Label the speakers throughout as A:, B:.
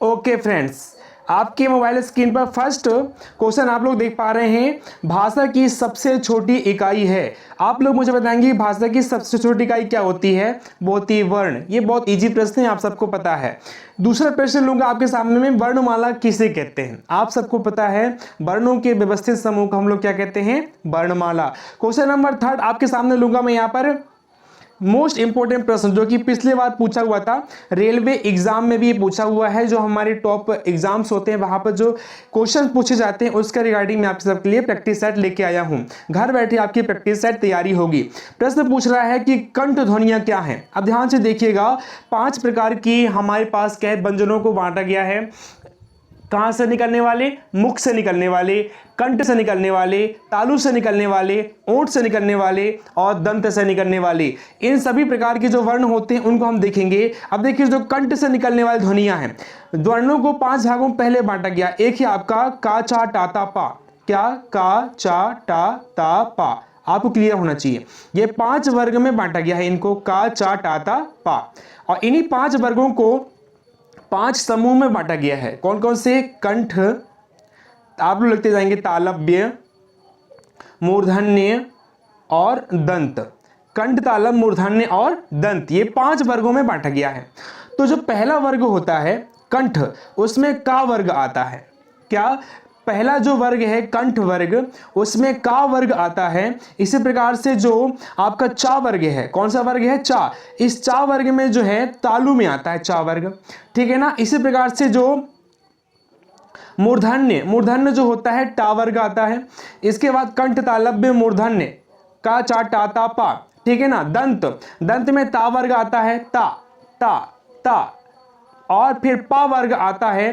A: Okay friends, आपके mobile screen पर first question आप लोग देख पा रहे हैं। भाषा की सबसे छोटी इकाई है। आप लोग मुझे बताएंगे भाषा की सबसे छोटी इकाई क्या होती है? वो होती है वर्ण। ये बहुत इजी प्रश्न है, आप सबको पता है। दूसरा प्रश्न लूंगा आपके सामने में, वर्णमाला किसे कहते हैं? आप सबको पता है वर्णों के व्यवस्थित समूह को हम लोग क्या कहते हैं? वर्णमाला। क्वेश्चन नंबर थर्ड आपके सामने लूंगा मैं यहाँ पर, मोस्ट इंपोर्टेंट प्रश्न जो कि पिछले बार पूछा हुआ था, रेलवे एग्जाम में भी पूछा हुआ है। जो हमारे टॉप एग्जाम्स होते हैं वहां पर जो क्वेश्चन पूछे जाते हैं उसका रिगार्डिंग मैं आप सबके लिए प्रैक्टिस सेट लेके आया हूं। घर बैठे आपकी प्रैक्टिस सेट तैयारी होगी। प्रश्न पूछ रहा है कि कंठ ध्वनियां क्या हैं। अब ध्यान से देखिएगा, 5 प्रकार की हमारे पास क्या है, व्यंजनों को बांटा गया है। कहां से निकलने वाले? मुख से निकलने वाले, कंठ से निकलने वाले, तालु से निकलने वाले, ओंठ से निकलने वाले और दंत से निकलने वाले। इन सभी प्रकार के जो वर्ण होते हैं उनको हम देखेंगे। अब देखिए, जो कंठ से निकलने वाली ध्वनियां हैं, वर्णों को 5 भागों में पहले बांटा गया। एक है आपका का चा टा ता पा। क्या? का चा टा ता पा। आपको क्लियर होना चाहिए, ये 5 वर्ग में बांटा गया है इनको, का चा टा ता पा। और इन्हीं 5 वर्गों को 5 समूह में बांटा गया है। कौन कौन से? कंठ, आप लोग लिखते जाएंगे, तालव्य, मूर्धन्य और दंत। कंठ, तालव्य, मूर्धन्य और दंत, ये 5 वर्गों में बांटा गया है। तो जो पहला वर्ग होता है कंठ, उसमें का वर्ग आता है। क्या? पहला जो वर्ग है कंठ वर्ग, उसमें का वर्ग आता है। इसी प्रकार से जो आपका चा वर्ग है, कौन सा वर्ग है? चा। इस चा वर्ग में जो है तालु में आता है चा वर्ग, ठीक है ना। इसी प्रकार से जो मूर्धन्य, मूर्धन्य जो होता है टा वर्ग आता है। इसके बाद कंठ, तालव्य, मूर्धन्य, का चा टा ता पा, ठीक है ना। दंत, दंत में ता वर्ग आता है, ता ता ता, और फिर पा वर्ग आता है।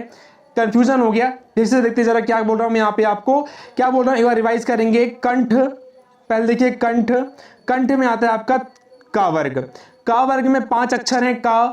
A: कंफ्यूजन हो गया? फिर से देखते जरा क्या बोल रहा हूं मैं यहाँ पे आपको, क्या बोल रहा हूं एक बार रिवाइज करेंगे। कंठ, पहले देखिए कंठ, कंठ में आता है आपका का वर्ग। का वर्ग में 5 अक्षर हैं, का,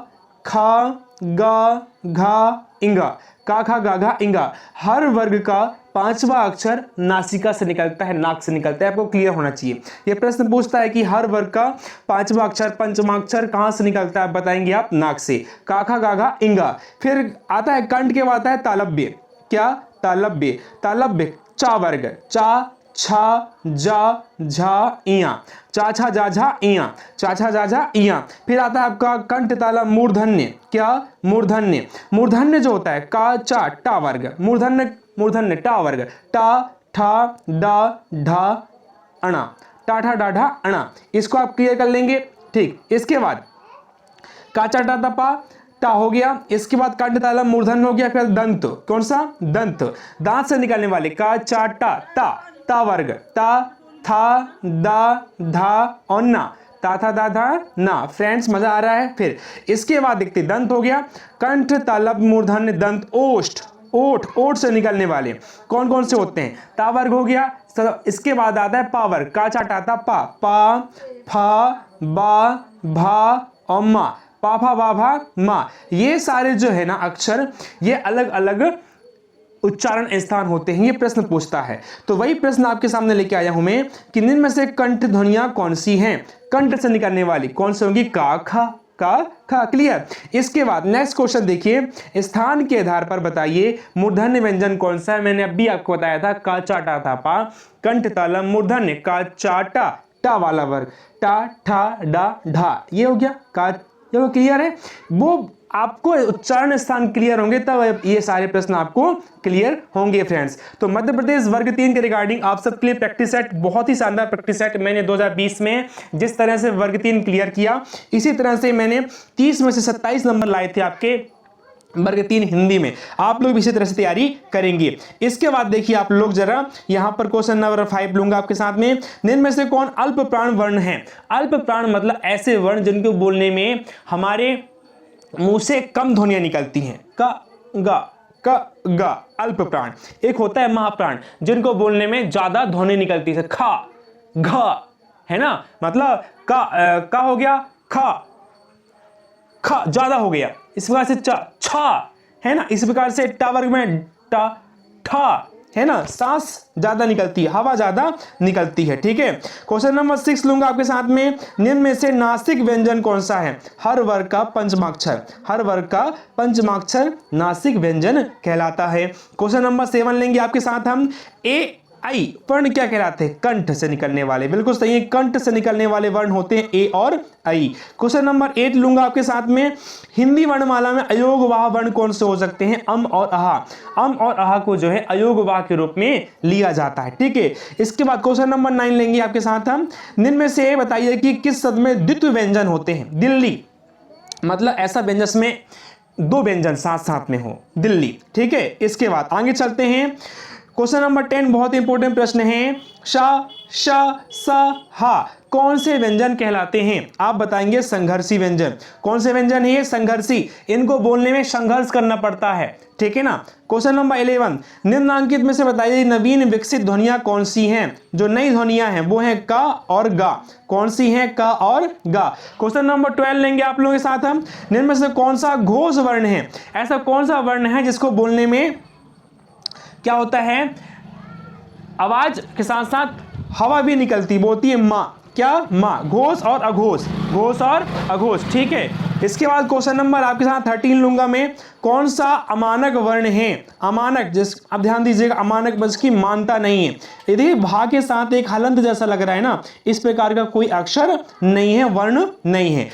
A: खा, गा, घा, इंगा। का, खा, गा, घा, इंगा। हर वर्ग का 5वां अक्षर नासिका से निकलता है, नाक से निकलता है। आपको क्लियर होना चाहिए। यह प्रश्न पूछता है कि हर वर्ग का 5वां अक्षर, पंचवां अक्षर कहां से निकलता है? बताएंगे आप, नाक से। का, खा, गा, घा, इंगा। फिर आता है कंठ के बाद आता है तालव्य। क्या? तालव्य, तालव्य चा वर्ग, चा, छा, जा, झा, इया, चा छा जा झा इया, चा छा जा झा इया। फिर आता है आपका कंठ, तालव्य, मूर्धन्य। क्या? मूर्धन्य, मूर्धन्य जो होता है का चा टा वर्ग, मूर्धन्य, मूर्धन्य टा वर्ग, टा, ठा, डा, ढा, अणा, टा ठा डा ढा अणा। इसको आप क्लियर कर लेंगे, ठीक। इसके बाद का चा टा ता पा, टा हो गया। इसके बाद कंठ, तालव्य, मूर्धन्य हो गया। फिर दंत, कौन सा? दंत, दांत से निकलने वाले, का चा टा ता, ता वर्ग, ता, था, दा, धा और ना, ता था दा धा ना। फ्रेंड्स मजा आ रहा है? फिर इसके बाद देखते दंत हो गया, कंठ, तालव्य, मूर्धन्य, दंत, ओष्ठ, ओठ, ओठ से निकलने वाले कौन कौन से होते हैं? ता वर्ग हो गया। इसके बाद आता है पा वर्ग, का चा टा ता पा, पा, फा, बा, भा और मा, पा फा बा भा मा। ये सारे जो है ना अक्षर, ये अलग अलग उच्चारण स्थान होते हैं। ये प्रश्न पूछता है। तो वही प्रश्न आपके सामने लेके आया हूं मैं कि निम्न में से कंठ ध्वनियां कौन सी हैं? कंठ से निकलने वाली कौन सी होंगी? का, खा, का, खा। क्लियर? इसके बाद नेक्स्ट क्वेश्चन देखिए, स्थान के आधार पर बताइए मूर्धन्य व्यंजन कौन सा है? मैंने अभी आपको बताया था का चा टा था पा, कंठ, तालव्य, मूर्धन्य, का चा टा, टा वाला वर्ग, टा ठा डा ढा, ये हो गया का। जो क्लियर है, वो आपको उच्चारण स्थान क्लियर होंगे तब ये सारे प्रश्न आपको क्लियर होंगे फ्रेंड्स। तो मध्य प्रदेश वर्ग 3 के रिगार्डिंग आप सबके लिए प्रैक्टिस सेट, बहुत ही शानदार प्रैक्टिस सेट मैंने 2020 में जिस तरह से वर्ग 3 क्लियर किया, इसी तरह से मैंने 30 में से 27 नंबर लाए थे आपके वर्ग 3 हिंदी में। आप लोग इसी तरह से तैयारी करेंगे। इसके बाद देखिए आप लोग जरा यहां पर क्वेश्चन नंबर 5 लूंगा आपके साथ में, निम्न में से कौन अल्प प्राण वर्ण है? अल्प प्राण मतलब ऐसे वर्ण जिनको बोलने में हमारे मुंह से कम ध्वनियां निकलती हैं। का, गा, का, गा, अल्प प्राण। एक होता है महाप्राण, जिनको बोलने में ज्यादा ध्वनि निकलती है, खा, घा, है ना। मतलब का हो गया, खा, खा ज्यादा हो गया। इस प्रकार से चा, छा, है ना। इस प्रकार से टा वर्ग में टा, ठा, है ना, सांस ज्यादा निकलती है, हवा ज्यादा निकलती है। ठीक है, क्वेश्चन नंबर 6 लूंगा आपके साथ में, निम्न में से नासिक व्यंजन कौन सा है? हर वर्ग का पंचमाक्षर, हर वर्ग का पंचमाक्षर नासिक व्यंजन कहलाता है। क्वेश्चन नंबर 7 लेंगे आपके साथ हम, ए आई वर्ण क्या कहलाते हैं? कंठ से निकलने वाले, बिल्कुल सही है, कंठ से निकलने वाले वर्ण होते हैं ए और आई। क्वेश्चन नंबर 8 लूंगा आपके साथ में, हिंदी वर्णमाला में अयोगवाह वर्ण कौन से हो सकते हैं? अम और अहा। अम और अहा को जो है अयोगवाह के रूप में लिया जाता है। ठीक है, इसके बाद क्वेश्चन नंबर 9 लेंगे आपके साथ हम, निम्न में से बताइए कि किस शब्द में द्वित्व व्यंजन होते हैं? दिल्ली, मतलब ऐसा व्यंजन जिसमें दो व्यंजन साथ साथ में हो, दिल्ली। ठीक है, इसके बाद आगे चलते हैं, क्वेश्चन नंबर 10 बहुत इंपॉर्टेंट प्रश्न है, शा श स हा कौन से व्यंजन कहलाते हैं? आप बताएंगे संघर्षी व्यंजन। कौन से व्यंजन है ये? संघर्षी, इनको बोलने में संघर्ष करना पड़ता है। ठीक है ना। क्वेश्चन नंबर 11, निम्नलिखित में से बताइए नवीन विकसित ध्वनियां कौन सी हैं? जो नई ध्वनियां हैं वो हैं का और गा। कौन सी हैं? का और गा। क्वेश्चन नंबर 12 लेंगे आप लोगों के साथ हम, निम्न में से कौन सा घोष वर्ण है? ऐसा कौन सा वर्ण है जिसको बोलने में क्या होता है, आवाज के साथ साथ हवा भी निकलती, बोलती है माँ। क्या? माँ। घोष और अघोष, घोष और अघोष। ठीक है, इसके बाद क्वेश्चन नंबर आपके साथ 13 लूंगा मैं, कौन सा अमानक वर्ण है? अमानक, जिस अब ध्यान दीजिएगा, अमानक जिसकी मानता नहीं है। यदि भा के साथ एक हलंत जैसा लग रहा है ना, इस प्रकार का कोई अक्षर नहीं है, वर्ण नहीं है।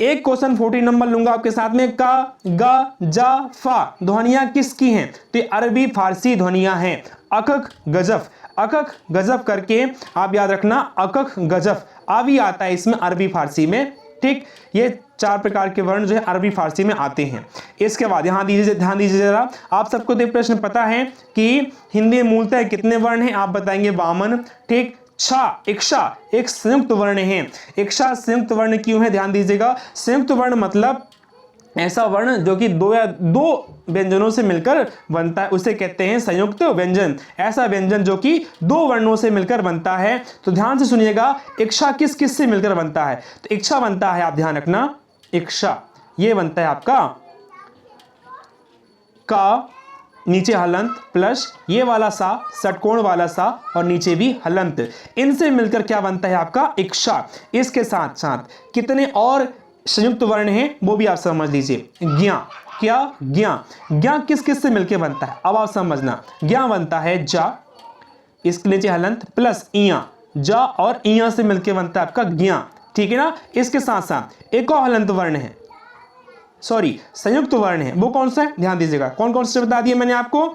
A: एक क्वेश्चन 14 नंबर लूंगा आपके साथ में, का गा जा फा ध्वनियां किसकी हैं? तो अरबी फारसी ध्वनियां हैं। अकक गजफ, अकक गजफ करके आप याद रखना, अकक गजफ अभी आता है इसमें अरबी फारसी में। ठीक, ये 4 प्रकार के वर्ण जो है अरबी फारसी में आते हैं। इसके बाद यहाँ दीजिए, ध्यान दीजिए जरा, आप सबको तो प्रश्न पता है कि हिंदी में मूलतः कितने वर्ण हैं? आप बताएंगे 52। ठीक, छा इक्षा एक संयुक्त वर्ण है। इक्षा संयुक्त वर्ण क्यों है? ध्यान दीजिएगा, संयुक्त वर्ण मतलब ऐसा वर्ण जो कि दो व्यंजनों से मिलकर बनता है, उसे कहते हैं संयुक्त व्यंजन। ऐसा व्यंजन जो कि 2 वर्णों से मिलकर बनता है। तो ध्यान से सुनिएगा, इक्षा किस किस से मिलकर बनता है? तो इक्षा बनता है, आप ध्यान रखना, इक्षा ये बनता है आपका का, नीचे हलंत प्लस ये वाला सा, षटकोण वाला सा और नीचे भी हलंत, इनसे मिलकर क्या बनता है? आपका इक्षा। इसके साथ साथ कितने और संयुक्त वर्ण हैं वो भी आप समझ लीजिए। ज्ञा, क्या? ज्ञा। ज्ञा किस किस से मिलकर बनता है? अब आप समझना, ज्ञा बनता है जा, इसके नीचे हलंत प्लस इया, जा और इया से मिलकर बनता है आपका ज्ञा। ठीक है ना। इसके साथ साथ एक और हलंत वर्ण है, सॉरी संयुक्त वर्ण है, वो कौन सा है? ध्यान दीजिएगा, कौन कौन से बता दिए मैंने आपको,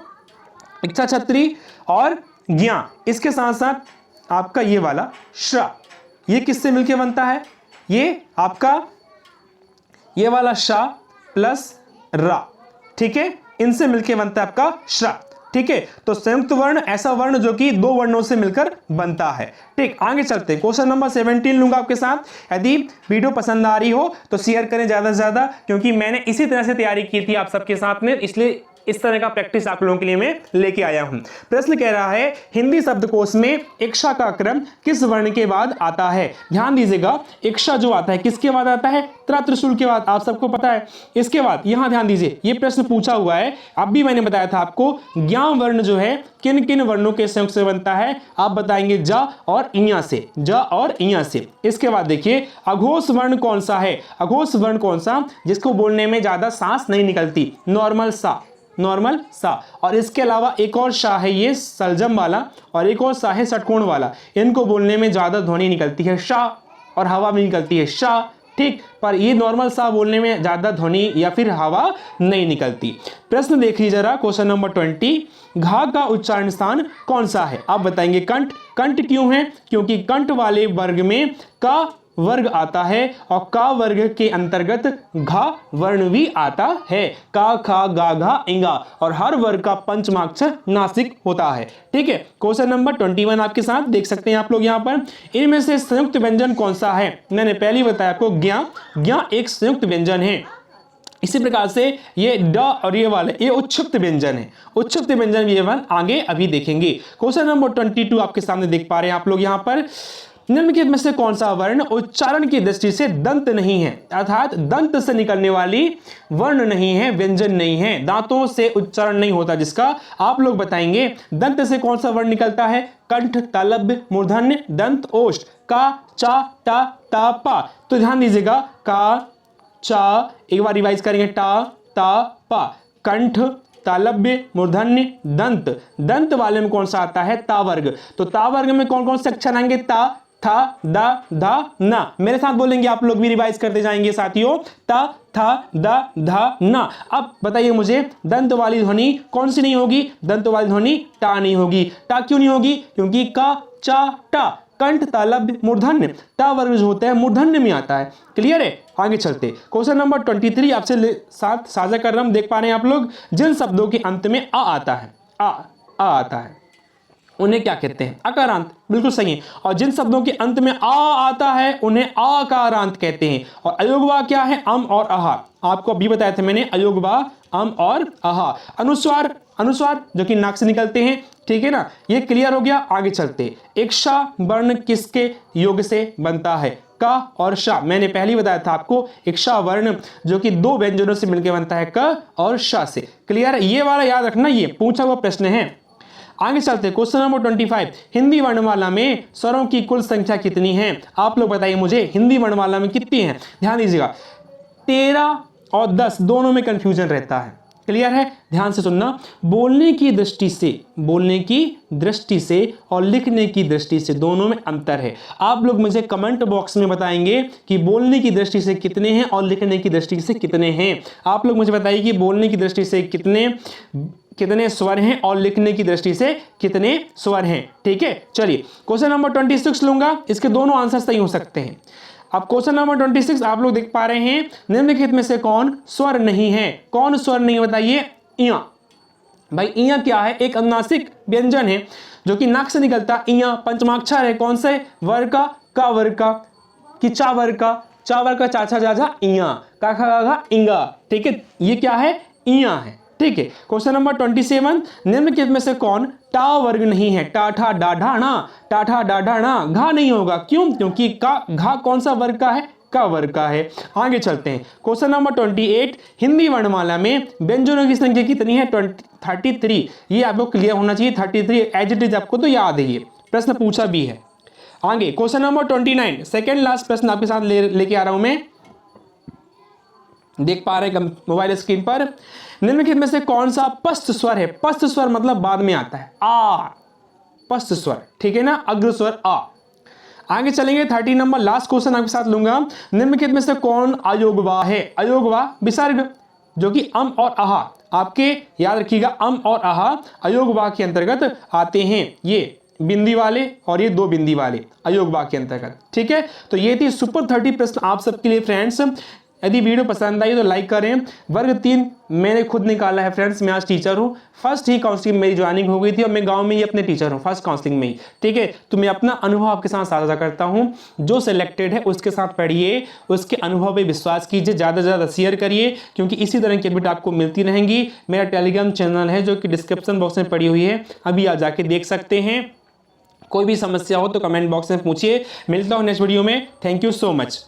A: इच्छा छत्री और ज्ञा। इसके साथ साथ आपका ये वाला श्रा, ये किससे मिलकर बनता है? ये आपका ये वाला शा प्लस रा। ठीक है, इनसे मिलकर बनता है आपका श्रा। ठीक है, तो संयुक्त वर्ण ऐसा वर्ण जो कि 2 वर्णों से मिलकर बनता है। ठीक, आगे चलते हैं, क्वेश्चन नंबर 17 लूंगा आपके साथ। यदि वीडियो पसंद आ रही हो तो शेयर करें ज्यादा से ज्यादा, क्योंकि मैंने इसी तरह से तैयारी की थी आप सबके साथ में, इसलिए इस तरह का प्रैक्टिस आप लोगों के लिए मैं लेके आया हूं। प्रश्न कह रहा है, हिंदी शब्दकोश में इक्षा का क्रम किस वर्ण के बाद आता है? ध्यान दीजिएगा, इक्षा जो आता है किसके बाद आता है? त्रा त्रिशूल के बाद, आप सबको पता है। इसके बाद यहां ध्यान दीजिए, ये प्रश्न पूछा हुआ है, अब भी मैंने बताया था आपको, ज्ञा वर्ण जो है किन किन वर्णों के संयोग से बनता है? आप बताएंगे जा और इया से, जा और इया से। इसके बाद देखिए, अघोष वर्ण कौन सा है? अघोष वर्ण कौन सा जिसको बोलने में ज्यादा सांस नहीं निकलती? नॉर्मल सा, नॉर्मल सा। और इसके अलावा एक और सा है ये सलजम वाला, और एक और सा है षटकोण वाला, इनको बोलने में ज्यादा ध्वनि निकलती है शा, और हवा भी निकलती है शा। ठीक, पर ये नॉर्मल सा बोलने में ज्यादा ध्वनि या फिर हवा नहीं निकलती। प्रश्न देखिए जरा, क्वेश्चन नंबर 20, घा का उच्चारण स्थान कौन सा है? आप बताएंगे कंठ। कंठ क्यों है? क्योंकि कंठ वाले वर्ग में का वर्ग आता है और का वर्ग के अंतर्गत घा वर्ण भी आता है। का, खा, गा, घा, इंगा, और हर वर्ग का पंचमाक्षर नासिक होता है। ठीक है, क्वेश्चन नंबर 21 आपके साथ देख सकते हैं आप लोग यहाँ पर, इनमें से संयुक्त व्यंजन कौन सा है? मैंने पहले बताया आपको, ज्ञा। ज्ञा एक संयुक्त व्यंजन है। इसी प्रकार से ये ड और ये वाले ये उच्छिष्ट व्यंजन है। उच्छिष्ट व्यंजन ये आगे अभी देखेंगे। क्वेश्चन नंबर 22 आपके सामने देख पा रहे हैं आप लोग यहाँ पर, निम्नलिखित में से कौन सा वर्ण उच्चारण की दृष्टि से दंत नहीं है, अर्थात दंत से निकलने वाली वर्ण नहीं है, व्यंजन नहीं है, दांतों से उच्चारण नहीं होता जिसका, आप लोग बताएंगे दंत से कौन सा वर्ण निकलता है, कंठ, तालव्य, मूर्धन्य, दंत, ओष्ठ, का, चा, टा, ता, पा। तो ध्यान दीजिएगा, का, चा, एक बार रिवाइज करेंगे, टा, ता, पा, कंठ, तालव्य, मूर्धन्य, दंत। दंत वाले में कौन सा आता है, ता वर्ग। तो ता वर्ग में कौन कौन से अक्षर आएंगे, ता, था, दा, धा, ना। मेरे साथ बोलेंगे, आप लोग भी रिवाइज करते जाएंगे साथियों, ता, था, दा, धा, ना। अब बताइए मुझे, दंत वाली ध्वनि कौन सी नहीं होगी, दंत वाली ध्वनि टा नहीं होगी। टा क्यों नहीं होगी, क्योंकि का, चा, टा, कंठ, तालव्य, मूर्धन्य, ता वर्ग जो होता है मूर्धन्य में आता है। क्लियर है, आगे चलते। क्वेश्चन नंबर 23 आपसे साथ साझा कर रहा हूं, देख पा रहे हैं आप लोग, जिन शब्दों के अंत में आ आता है, आ आता है, उन्हें क्या कहते हैं, अकारांत। बिल्कुल सही है। और जिन शब्दों के अंत में आ आता है उन्हें आकारांत कहते हैं। और अयोगवा क्या है, अम और आहा। आपको अभी बताया था मैंने, अयोगवा, अम और आहा। अनुस्वार, अनुस्वार जो कि नाक से निकलते हैं, ठीक है ना, ये क्लियर हो गया। आगे चलते, इक्शा वर्ण किसके योग से बनता है, का और शा। मैंने पहले ही बताया था आपको, इक्शा वर्ण जो कि दो व्यंजनों से मिलकर बनता है, क और शा से। क्लियर है, ये वाला याद रखना, ये पूछा हुआ प्रश्न है। आगे चलते, क्वेश्चन नंबर 25, हिंदी वर्णमाला में स्वरों की कुल संख्या कितनी है, आप लोग बताइए मुझे, हिंदी वर्णमाला में कितनी है। ध्यान दीजिएगा, 13 और 10 दोनों में कंफ्यूजन रहता है। क्लियर है, ध्यान से सुनना। बोलने की दृष्टि से, बोलने की दृष्टि से और लिखने की दृष्टि से दोनों में अंतर है। आप लोग मुझे कमेंट बॉक्स में बताएंगे कि बोलने की दृष्टि से कितने हैं और लिखने की दृष्टि से कितने हैं। आप लोग मुझे बताइए कि बोलने की दृष्टि से कितने स्वर हैं और लिखने की दृष्टि से कितने स्वर हैं। ठीक है, चलिए क्वेश्चन नंबर 26 लूंगा, इसके दोनों आंसर सही हो सकते हैं। अब क्वेश्चन नंबर 26 आप लोग देख पा रहे हैं, निम्नलिखित में से कौन स्वर नहीं है, कौन स्वर नहीं है बताइए, इया। भाई इया क्या है, एक अनुनासिक व्यंजन है जो कि नाक से निकलता। इया पंचमाक्षर है, कौन से वर्ग का वर्ग का, कि चा वर्ग का, चा वर्ग का, चाचा जाजा इया, का खा गा इंगा। ठीक है, ये क्या है, इया है। ठीक है, क्वेश्चन नंबर 27, निम्नलिखित में से कौन टा वर्ग नहीं है, टाठा डाढ़ाना, टाठा डाढ़ाना, घा नहीं होगा। क्यों, क्योंकि का घा कौन सा वर्ग का है, का वर्ग का है। आगे चलते हैं, क्वेश्चन नंबर 28, हिंदी वर्णमाला में व्यंजनों की संख्या कितनी है, 33। ये आपको क्लियर होना चाहिए, 33 एज इट इज, आपको तो याद है, ये प्रश्न पूछा भी है। आगे क्वेश्चन नंबर 29, सेकेंड लास्ट प्रश्न आपके साथ लेके आ रहा हूं मैं, देख पा रहे हैं मोबाइल स्क्रीन पर। निम्नलिखित में से कौन सा पस्त स्वर है, पस्त स्वर मतलब बाद में आता है, आ, पस्त स्वर। ठीक है ना, अग्र स्वर आ। आगे चलेंगे, 30 नंबर लास्ट क्वेश्चन आपके साथ लूंगा। निम्नलिखित में से कौन अयोगवा है, अयोगवा विसर्ग जो कि अम और आहा, आपके याद रखिएगा, अम और आहा अयोगवा के अंतर्गत आते हैं। ये बिंदी वाले और ये दो बिंदी वाले अयोगवा के अंतर्गत। ठीक है, तो ये थी सुपर 30 प्रश्न आप सबके लिए फ्रेंड्स। यदि वीडियो पसंद आई तो लाइक करें। वर्ग 3 मैंने खुद निकाला है फ्रेंड्स, मैं आज टीचर हूँ, फर्स्ट ही काउंसलिंग मेरी ज्वाइनिंग हो गई थी और मैं गांव में ही अपने टीचर हूँ, फर्स्ट काउंसलिंग में ही। ठीक है, तो मैं अपना अनुभव आपके साथ साझा करता हूँ। जो सिलेक्टेड है उसके साथ पढ़िए, उसके अनुभव पे विश्वास कीजिए, ज़्यादा से ज़्यादा शेयर करिए, क्योंकि इसी तरह की अपडेट आपको मिलती रहेंगी। मेरा टेलीग्राम चैनल है जो कि डिस्क्रिप्शन बॉक्स में पड़ी हुई है, अभी आप जाके देख सकते हैं। कोई भी समस्या हो तो कमेंट बॉक्स में पूछिए। मिलता हूँ नेक्स्ट वीडियो में, थैंक यू सो मच।